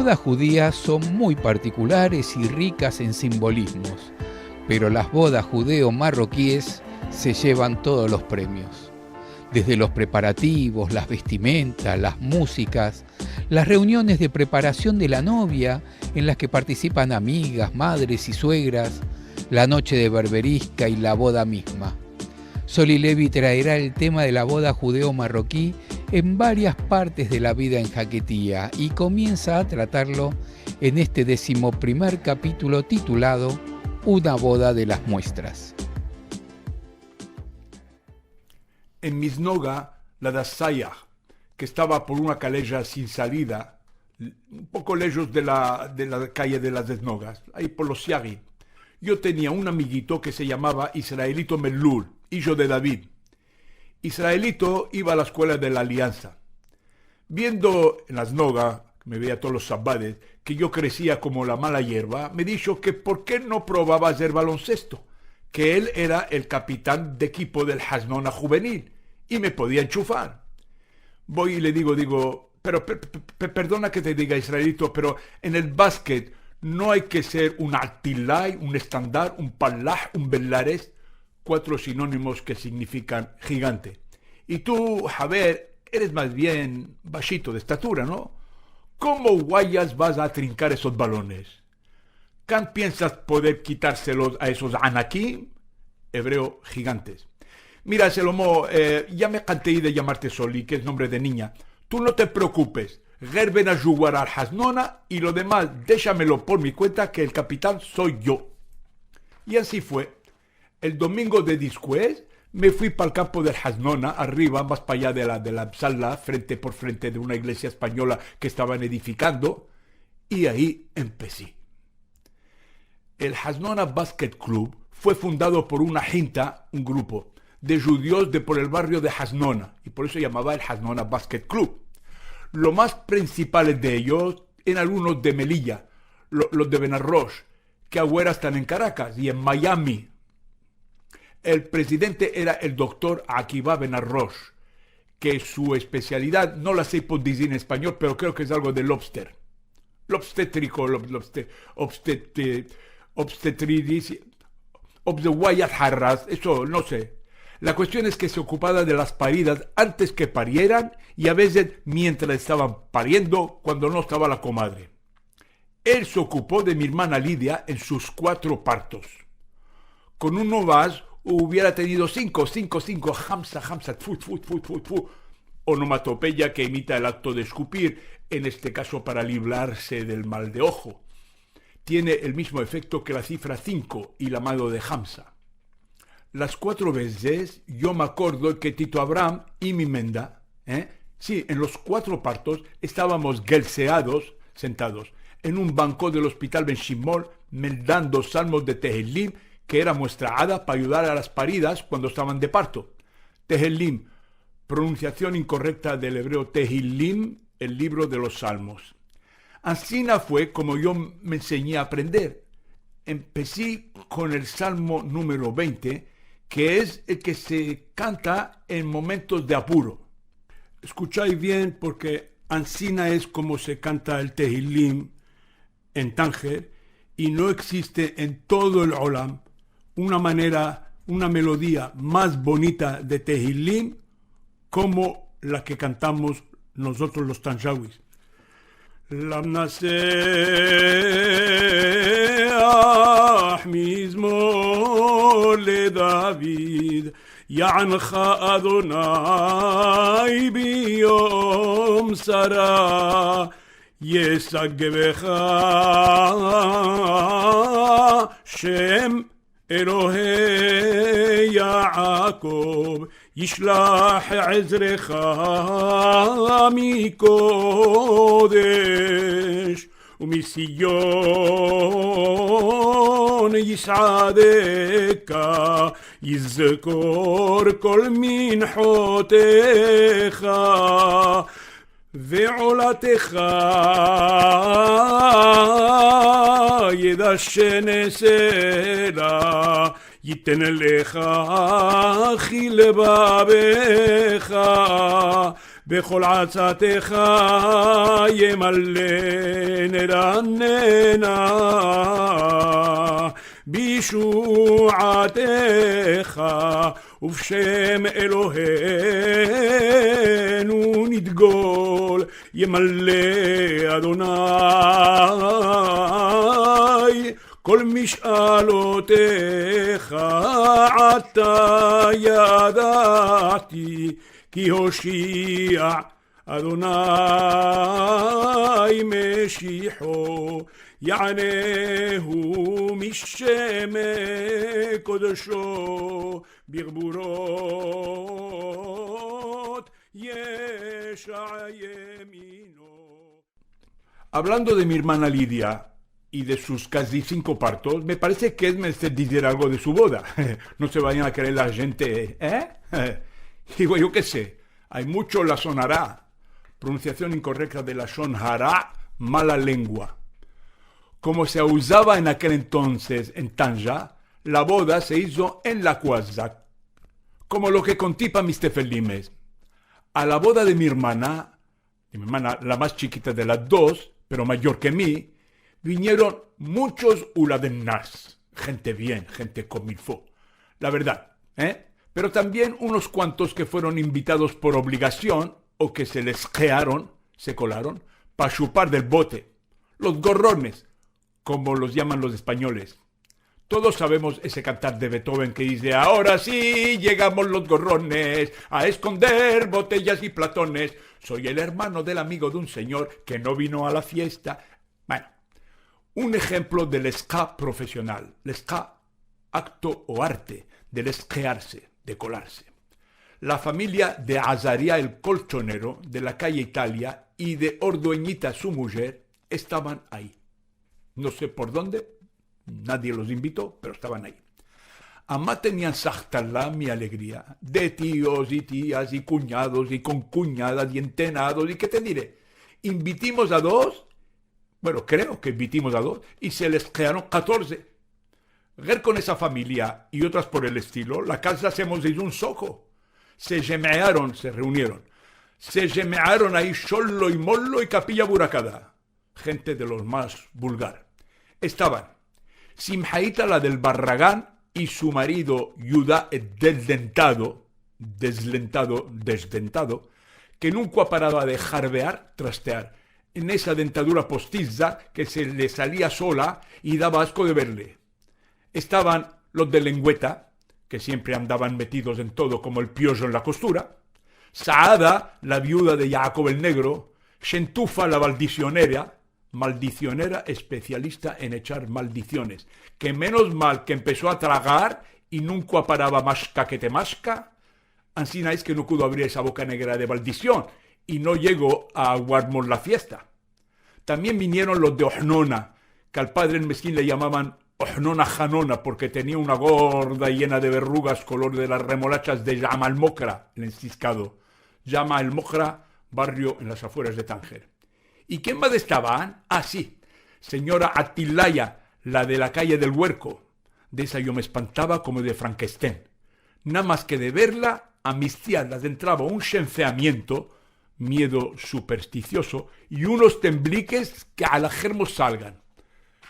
bodas judías son muy particulares y ricas en simbolismos, pero las bodas judeo-marroquíes se llevan todos los premios. Desde los preparativos, las vestimentas, las músicas, las reuniones de preparación de la novia en las que participan amigas, madres y suegras, la noche de berberisca y la boda misma. Soli Levi traerá el tema de la boda judeo-marroquí en varias partes de la vida en Jaquetía y comienza a tratarlo en este 11º capítulo titulado Una boda de las muestras. En Misnoga, la de Sayah, que estaba por una calella sin salida, un poco lejos de la calle de las Desnogas, ahí por los Siagui, yo tenía un amiguito que se llamaba Israelito Mellul, hijo de David. Israelito iba a la escuela de la Alianza. Viendo en las Nogas, que me veía todos los sabades, que yo crecía como la mala hierba, me dijo que por qué no probaba hacer baloncesto, que él era el capitán de equipo del Hasnona juvenil y me podía enchufar. Voy y le digo, pero perdona que te diga, Israelito, pero en el básquet no hay que ser un Altilay, un Estandar, un Palaj, un Bellares, 4 sinónimos que significan gigante. Y tú, Javier, eres más bien bajito de estatura, ¿no? ¿Cómo guayas vas a trincar esos balones? ¿Can piensas poder quitárselos a esos anakim? Hebreo, gigantes. Mira, Selomo, ya me canté de llamarte Soli, que es nombre de niña. Tú no te preocupes. Gerben a jugar al Hasnona y lo demás déjamelo por mi cuenta, que el capitán soy yo. Y así fue. El domingo de después me fui para el campo del Hasnona, arriba, más para allá de la sala, frente por frente de una iglesia española que estaban edificando, y ahí empecé. El Hasnona Basket Club fue fundado por una jinta, un grupo de judíos de por el barrio de Hasnona, y por eso se llamaba el Hasnona Basket Club. Los más principales de ellos eran algunos de Melilla, los de Benarroch, que ahora están en Caracas y en Miami. El presidente era el doctor Akiva Benarroch, que su especialidad, no la sé por decir en español, pero creo que es algo de lobster. Lobstétrico, obstetridis, obseguayas jarras, eso no sé. La cuestión es que se ocupaba de las paridas antes que parieran y a veces mientras estaban pariendo, cuando no estaba la comadre. Él se ocupó de mi hermana Lidia en sus 4 partos. Con uno más hubiera tenido 5, hamsa, tfu, onomatopeya que imita el acto de escupir, en este caso para librarse del mal de ojo. Tiene el mismo efecto que la cifra 5 y la mano de hamsa. Las 4 veces yo me acuerdo que Tito Abraham y mi menda, sí, en los 4 partos estábamos gelseados, sentados, en un banco del hospital Ben Shimol, meldando salmos de Tehilim, que era nuestra hada para ayudar a las paridas cuando estaban de parto. Tehilim, pronunciación incorrecta del hebreo Tehilim, el libro de los salmos. Así fue como yo me enseñé a aprender. Empecé con el salmo número 20, que es el que se canta en momentos de apuro. Escucháis bien, porque ansina es como se canta el Tehilim en Tánger, y no existe en todo el Olam una melodía más bonita de Tehilim como la que cantamos nosotros los tanjawis. למנסח מזמור לדוד יענך אדוני ביום שרה ישגבך שם אלוהי יעקב ישלח עזרך מקודש ומציון יסעדך יזכור כל מנחותיך ועולתך ידשן סלע ייתן לך חיל לבבך בכל עצתך ימלא נרננה, בישועתך ובשם אלוהינו נדגול, ימלא אדוני כל משאלותיך. עתה ידעתי כי הושיע אדוני משיחו, יענהו משם קודשו, ברבורות ישע ימינו. Hablando de mi hermana Lidia y de sus casi 5 partos, me parece que es menester decir algo de su boda. No se vayan a creer la gente, Digo, yo qué sé, hay mucho la sonará, pronunciación incorrecta de la sonará, mala lengua. Como se usaba en aquel entonces en Tanja, la boda se hizo en la cuaza, como lo que contipa mis tefelimes. A la boda de mi hermana, la más chiquita de las dos, pero mayor que mí, vinieron muchos uladennas, gente bien, gente con milfo, la verdad, pero también unos cuantos que fueron invitados por obligación o que se les se colaron, para chupar del bote, los gorrones, como los llaman los españoles. Todos sabemos ese cantar de Beethoven que dice: ahora sí llegamos los gorrones a esconder botellas y platones. Soy el hermano del amigo de un señor que no vino a la fiesta. Bueno, un ejemplo del ska profesional. El ska, acto o arte del esquearse, de colarse. La familia de Azaria el colchonero, de la calle Italia, y de Ordueñita su mujer, estaban ahí. No sé por dónde, nadie los invitó, pero estaban ahí. Amá tenían sajtalá mi alegría, de tíos y tías y cuñados y concuñadas y entenados, y qué te diré, invitimos a 2, bueno, creo que invitimos a 2, y se les quedaron 14. Ver con esa familia y otras por el estilo, la casa se hemos ido un soco. Se gemearon, se reunieron. Se gemearon ahí Xollo y Mollo y Capilla Buracada. Gente de los más vulgar. Estaban Simhaita, la del Barragán, y su marido Yudá desdentado, que nunca paraba de jarbear, trastear, en esa dentadura postiza que se le salía sola y daba asco de verle. Estaban los de lengüeta, que siempre andaban metidos en todo como el piollo en la costura, Saada, la viuda de Jacob el Negro, Shentufa, la maldicionera especialista en echar maldiciones, que menos mal que empezó a tragar y nunca paraba masca que te masca, ansí es que no pudo abrir esa boca negra de maldición y no llegó a aguarmos la fiesta. También vinieron los de Ohnona, que al padre en Mesquín le llamaban Ohnona Janona, porque tenía una gorda llena de verrugas color de las remolachas de Llama el Mokra, el enciscado. Llama el Mokra, barrio en las afueras de Tánger. ¿Y quién más estaban? Ah, sí, señora Atilaya, la de la calle del Huerco. De esa yo me espantaba como de Frankenstein. Nada más que de verla, a mis tías las entraba un chenfeamiento, miedo supersticioso, y unos tembliques que a la germos salgan,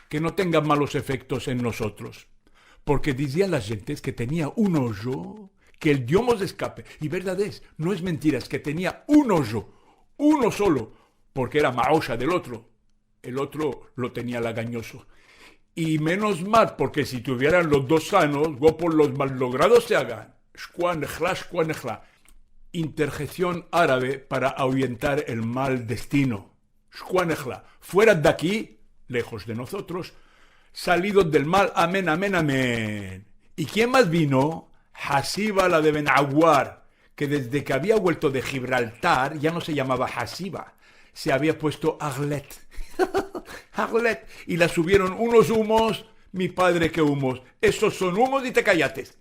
que no tengan malos efectos en nosotros. Porque decían las gentes que tenía un hoyo, que el diomos de escape, y verdad es, no es mentira, es que tenía un hoyo, uno solo, porque era maosha del otro. El otro lo tenía lagañoso. Y menos mal, porque si tuvieran los dos sanos, por los mallogrados se hagan. Shkuanejla. Interjección árabe para ahuyentar el mal destino. Shkuanejla. Fuera de aquí, lejos de nosotros, salidos del mal, amén, amén, amén. ¿Y quién más vino? Hasiba, la de Benaguar, que desde que había vuelto de Gibraltar ya no se llamaba Hasiba, se había puesto Arlet. Arlet. Y la subieron unos humos, mi padre que humos. Esos son humos y te callates.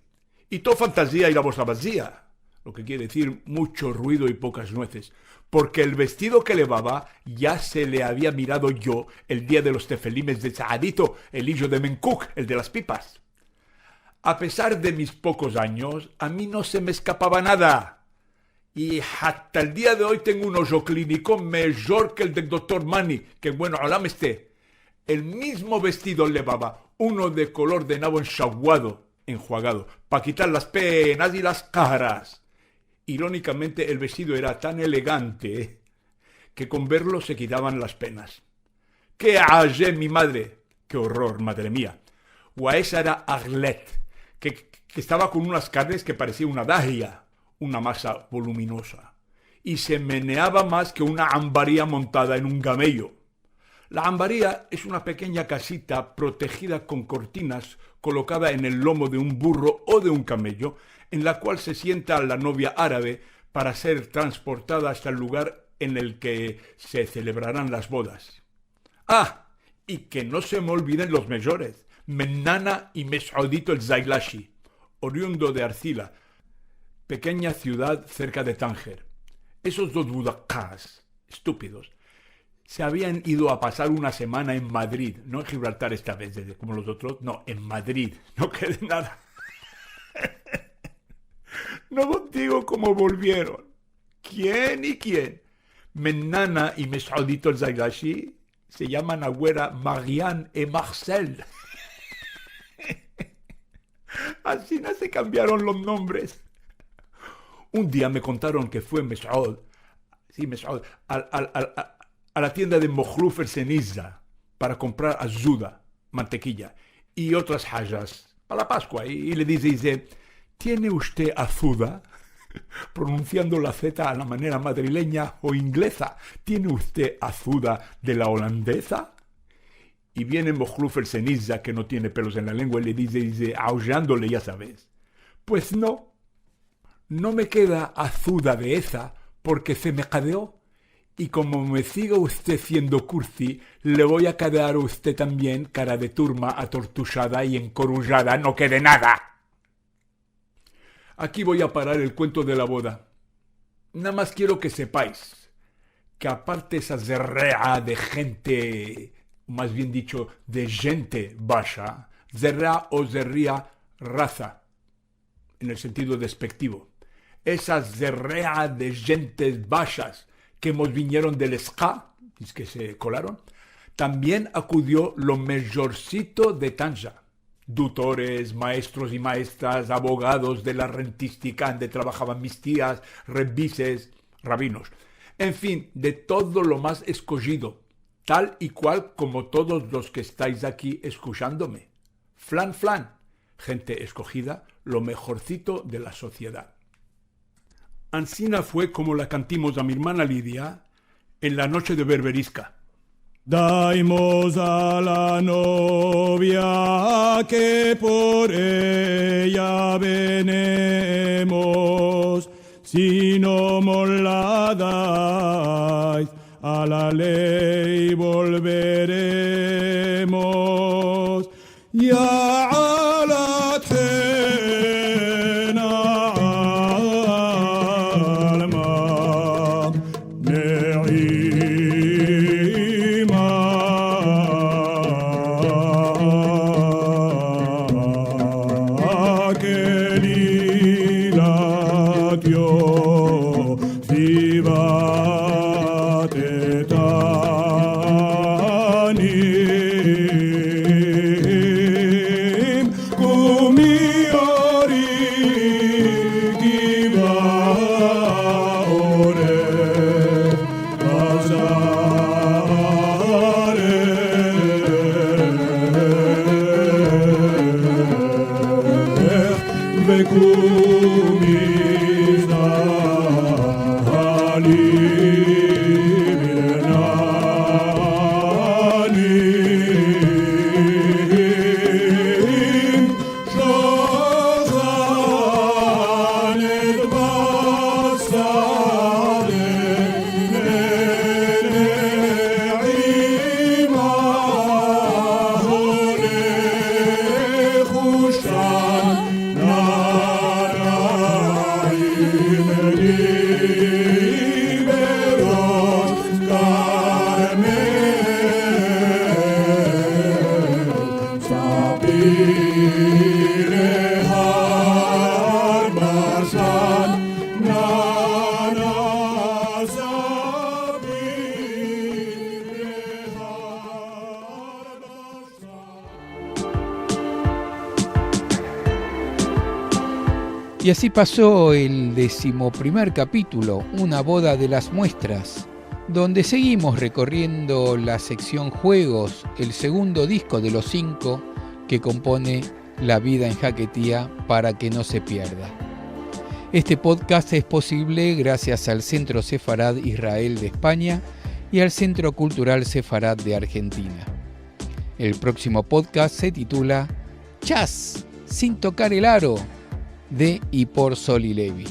Y todo fantasía y la bolsa vacía. Lo que quiere decir mucho ruido y pocas nueces. Porque el vestido que levaba ya se le había mirado yo el día de los tefelimes de Saadito, el hijo de Menkuk, el de las pipas. A pesar de mis pocos años, a mí no se me escapaba nada. Y hasta el día de hoy tengo un ojo clínico mejor que el del doctor Mani, que bueno, ojalá me esté. El mismo vestido llevaba, uno de color de nabo enjuagado, para quitar las penas y las caras. Irónicamente, el vestido era tan elegante que con verlo se quitaban las penas. ¡Qué hallé mi madre! ¡Qué horror, madre mía! O esa era Arlette, que estaba con unas carnes que parecía una dahlia, una masa voluminosa, y se meneaba más que una ambaría montada en un gamello. La ambaría es una pequeña casita protegida con cortinas colocada en el lomo de un burro o de un camello, en la cual se sienta la novia árabe para ser transportada hasta el lugar en el que se celebrarán las bodas. ¡Ah! Y que no se me olviden los mejores, Mennana y Mes'udito el Zailashi, oriundo de Arcila, pequeña ciudad cerca de Tánger. Esos dos budacás estúpidos se habían ido a pasar una semana en Madrid, no en Gibraltar esta vez, como los otros, no, en Madrid, no quede nada. No contigo cómo volvieron. ¿Quién y quién? Mennana y Mes'udito el Zailashi se llaman ahora Marianne y Marcel. Así no se cambiaron los nombres. Un día me contaron que fue Mes'ud, a la tienda de Mokhluf el Ceniza para comprar azuda, mantequilla y otras hayas para la Pascua. Y le dice, ¿tiene usted azuda? Pronunciando la Z a la manera madrileña o inglesa. ¿Tiene usted azuda de la holandesa? Y viene Mokhluf el Ceniza, que no tiene pelos en la lengua, y le dice, aullándole, ya sabes. Pues no me queda azuda de esa porque se me cadeó. Y como me siga usted siendo cursi, le voy a cadear a usted también cara de turma atortullada y encorullada, no quede nada. Aquí voy a parar el cuento de la boda. Nada más quiero que sepáis que aparte esa zerrea de gente, más bien dicho, de gente baja, zerrea o zerría raza, en el sentido despectivo. Esa zerrea de gentes bajas que nos vinieron del ska, es que se colaron, también acudió lo mejorcito de Tanja. Tutores, maestros y maestras, abogados de la rentística donde trabajaban mis tías, revises, rabinos. En fin, de todo lo más escogido, tal y cual como todos los que estáis aquí escuchándome. Flan, gente escogida, lo mejorcito de la sociedad. Ansina fue como la cantimos a mi hermana Lidia en la noche de Berberisca. Daimos a la novia que por ella venemos, si no mos la dais, a la ley volveremos. Ya ala tena alma ne'ima kelilatio sivatetani kumiori givaore azare vekumiza Sapire har basan na Y así pasó el 11º capítulo, Una boda de las muestras, donde seguimos recorriendo la sección Juegos, el segundo disco de los 5 que compone La vida en Jaquetía para que no se pierda. Este podcast es posible gracias al Centro Sefarad Israel de España y al Centro Cultural Sefarad de Argentina. El próximo podcast se titula Jazz sin tocar el aro, de y por Soli Levi.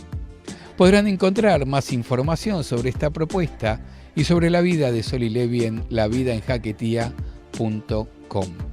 Podrán encontrar más información sobre esta propuesta y sobre la vida de Soli Levi en lavidaenjaquetía.com.